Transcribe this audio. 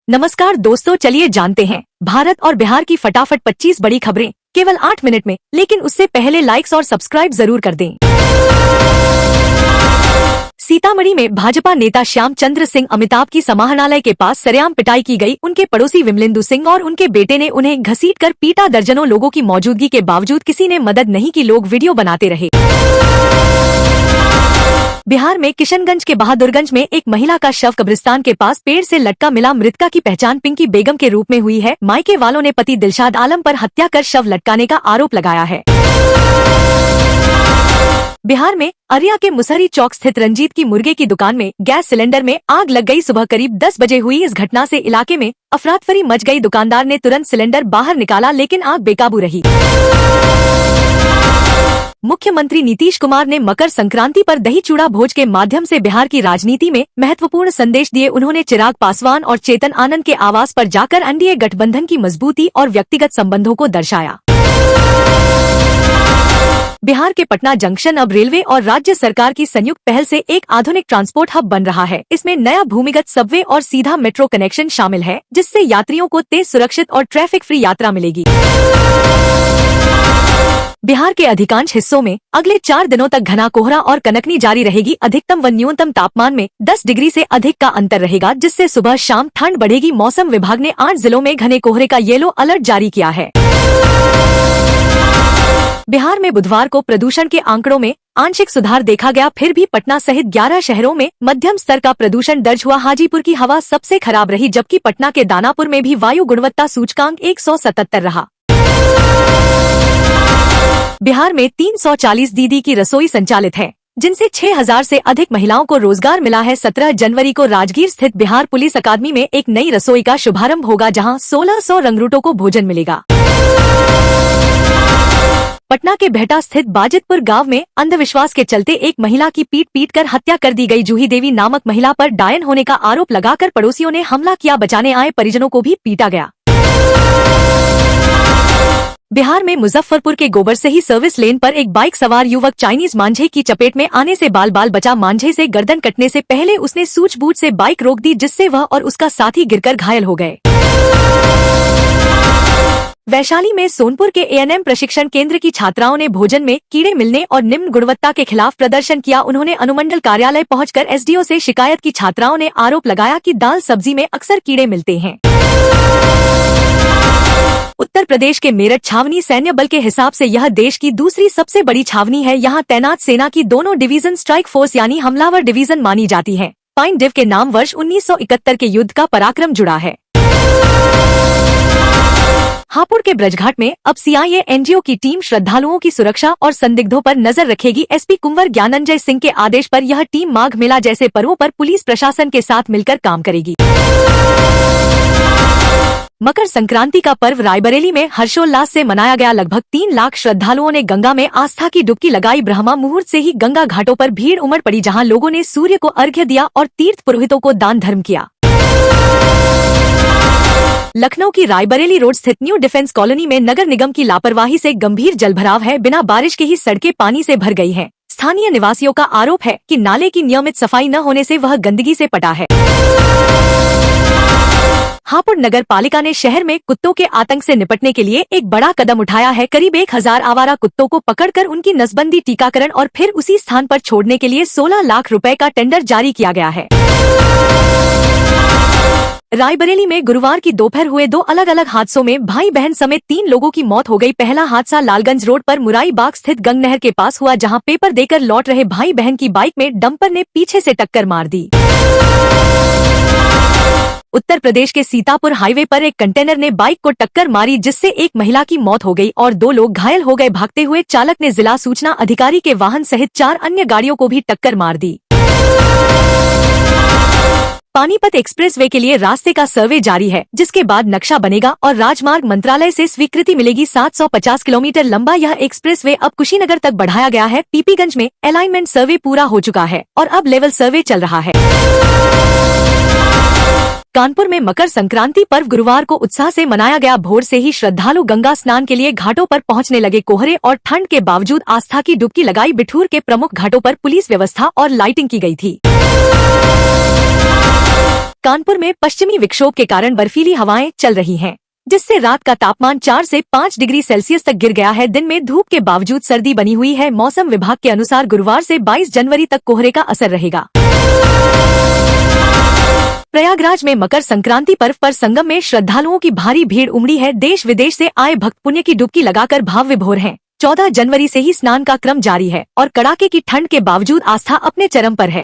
नमस्कार दोस्तों, चलिए जानते हैं भारत और बिहार की फटाफट 25 बड़ी खबरें केवल 8 मिनट में। लेकिन उससे पहले लाइक्स और सब्सक्राइब जरूर कर दें। सीतामढ़ी में भाजपा नेता श्याम चंद्र सिंह अमिताभ की समाहरणालय के पास सरेआम पिटाई की गई। उनके पड़ोसी विमलेंदु सिंह और उनके बेटे ने उन्हें घसीटकर पीटा। दर्जनों लोगों की मौजूदगी के बावजूद किसी ने मदद नहीं की, लोग वीडियो बनाते रहे। बिहार में किशनगंज के बहादुरगंज में एक महिला का शव कब्रिस्तान के पास पेड़ से लटका मिला। मृतका की पहचान पिंकी बेगम के रूप में हुई है। मायके वालों ने पति दिलशाद आलम पर हत्या कर शव लटकाने का आरोप लगाया है। बिहार में अरिया के मुसहरी चौक स्थित रंजीत की मुर्गे की दुकान में गैस सिलेंडर में आग लग गई। सुबह करीब 10 बजे हुई इस घटना से इलाके में अफरातफरी मच गई। दुकानदार ने तुरंत सिलेंडर बाहर निकाला, लेकिन आग बेकाबू रही। मुख्यमंत्री नीतीश कुमार ने मकर संक्रांति पर दही चूड़ा भोज के माध्यम से बिहार की राजनीति में महत्वपूर्ण संदेश दिए। उन्होंने चिराग पासवान और चेतन आनंद के आवास पर जाकर एनडीए गठबंधन की मजबूती और व्यक्तिगत संबंधों को दर्शाया। बिहार के पटना जंक्शन अब रेलवे और राज्य सरकार की संयुक्त पहल से एक आधुनिक ट्रांसपोर्ट हब बन रहा है। इसमें नया भूमिगत सबवे और सीधा मेट्रो कनेक्शन शामिल है, जिससे यात्रियों को तेज, सुरक्षित और ट्रैफिक फ्री यात्रा मिलेगी। बिहार के अधिकांश हिस्सों में अगले 4 दिनों तक घना कोहरा और कनकनी जारी रहेगी। अधिकतम व न्यूनतम तापमान में 10 डिग्री से अधिक का अंतर रहेगा, जिससे सुबह शाम ठंड बढ़ेगी। मौसम विभाग ने 8 जिलों में घने कोहरे का येलो अलर्ट जारी किया है। बिहार में बुधवार को प्रदूषण के आंकड़ों में आंशिक सुधार देखा गया। फिर भी पटना सहित 11 शहरों में मध्यम स्तर का प्रदूषण दर्ज हुआ। हाजीपुर की हवा सबसे खराब रही, जबकि पटना के दानापुर में भी वायु गुणवत्ता सूचकांक 177 रहा। बिहार में 340 दीदी की रसोई संचालित है, जिनसे 6000 से अधिक महिलाओं को रोजगार मिला है। 17 जनवरी को राजगीर स्थित बिहार पुलिस अकादमी में एक नई रसोई का शुभारंभ होगा, जहां 1600 रंगरूटों को भोजन मिलेगा। पटना के भेटा स्थित बाजितपुर गांव में अंधविश्वास के चलते एक महिला की पीट कर हत्या कर दी गई। जूही देवी नामक महिला पर डायन होने का आरोप लगाकर पड़ोसियों ने हमला किया। बचाने आए परिजनों को भी पीटा गया। बिहार में मुजफ्फरपुर के गोबर से ही सर्विस लेन पर एक बाइक सवार युवक चाइनीज मांझे की चपेट में आने से बाल बचा। मांझे से गर्दन कटने से पहले उसने सूझबूझ से बाइक रोक दी, जिससे वह और उसका साथी गिरकर घायल हो गए। वैशाली में सोनपुर के एएनएम प्रशिक्षण केंद्र की छात्राओं ने भोजन में कीड़े मिलने और निम्न गुणवत्ता के खिलाफ प्रदर्शन किया। उन्होंने अनुमंडल कार्यालय पहुंचकर एसडीओ से शिकायत की। छात्राओं ने आरोप लगाया कि दाल सब्जी में अक्सर कीड़े मिलते हैं। उत्तर प्रदेश के मेरठ छावनी सैन्य बल के हिसाब से यह देश की दूसरी सबसे बड़ी छावनी है। यहाँ तैनात सेना की दोनों डिवीजन स्ट्राइक फोर्स यानी हमलावर डिवीजन मानी जाती है। पाइन डिव के नाम वर्ष 1971 के युद्ध का पराक्रम जुड़ा है। हापुड़ के ब्रजघाट में अब सीआईए एनजीओ की टीम श्रद्धालुओं की सुरक्षा और संदिग्धों पर नजर रखेगी। एसपी कुंवर ज्ञानंजय सिंह के आदेश पर यह टीम माघ मेला जैसे पर्वों पर पुलिस प्रशासन के साथ मिलकर काम करेगी। मकर संक्रांति का पर्व रायबरेली में हर्षोल्लास से मनाया गया। लगभग 3 लाख श्रद्धालुओं ने गंगा में आस्था की डुबकी लगाई। ब्रह्मा मुहूर्त से ही गंगा घाटों पर भीड़ उमड़ पड़ी, जहां लोगों ने सूर्य को अर्घ्य दिया और तीर्थ पुरोहितों को दान धर्म किया। लखनऊ की रायबरेली रोड स्थित न्यू डिफेंस कॉलोनी में नगर निगम की लापरवाही से गंभीर जलभराव है। बिना बारिश के ही सड़कें पानी से भर गई हैं। स्थानीय निवासियों का आरोप है कि नाले की नियमित सफाई न होने से वह गंदगी से पटा है। हापुड़ नगर पालिका ने शहर में कुत्तों के आतंक से निपटने के लिए एक बड़ा कदम उठाया है। करीब 1000 आवारा कुत्तों को पकड़कर उनकी नसबंदी, टीकाकरण और फिर उसी स्थान पर छोड़ने के लिए 16 लाख रुपए का टेंडर जारी किया गया है। रायबरेली में गुरुवार की दोपहर हुए 2 अलग अलग हादसों में भाई बहन समेत 3 लोगों की मौत हो गई। पहला हादसा लालगंज रोड पर मुराई बाग स्थित गंग नहर के पास हुआ, जहां पेपर देकर लौट रहे भाई बहन की बाइक में डंपर ने पीछे से टक्कर मार दी। उत्तर प्रदेश के सीतापुर हाईवे पर एक कंटेनर ने बाइक को टक्कर मारी, जिससे एक महिला की मौत हो गई और 2 लोग घायल हो गए। भागते हुए चालक ने जिला सूचना अधिकारी के वाहन सहित 4 अन्य गाड़ियों को भी टक्कर मार दी। पानीपत एक्सप्रेसवे के लिए रास्ते का सर्वे जारी है, जिसके बाद नक्शा बनेगा और राजमार्ग मंत्रालय से स्वीकृति मिलेगी। 750 किलोमीटर लंबा यह एक्सप्रेसवे अब कुशीनगर तक बढ़ाया गया है। पीपीगंज में अलाइनमेंट सर्वे पूरा हो चुका है और अब लेवल सर्वे चल रहा है। कानपुर में मकर संक्रांति पर्व गुरुवार को उत्साह से मनाया गया। भोर से ही श्रद्धालु गंगा स्नान के लिए घाटों पर पहुंचने लगे। कोहरे और ठंड के बावजूद आस्था की डुबकी लगाई। बिठूर के प्रमुख घाटों पर पुलिस व्यवस्था और लाइटिंग की गई थी। कानपुर में पश्चिमी विक्षोभ के कारण बर्फीली हवाएं चल रही हैं, जिससे रात का तापमान 4 से 5 डिग्री सेल्सियस तक गिर गया है। दिन में धूप के बावजूद सर्दी बनी हुई है। मौसम विभाग के अनुसार गुरुवार से 22 जनवरी तक कोहरे का असर रहेगा। प्रयागराज में मकर संक्रांति पर्व पर संगम में श्रद्धालुओं की भारी भीड़ उमड़ी है। देश विदेश से आए भक्त पुण्य की डुबकी लगाकर भाव विभोर हैं। 14 जनवरी से ही स्नान का क्रम जारी है और कड़ाके की ठंड के बावजूद आस्था अपने चरम पर है।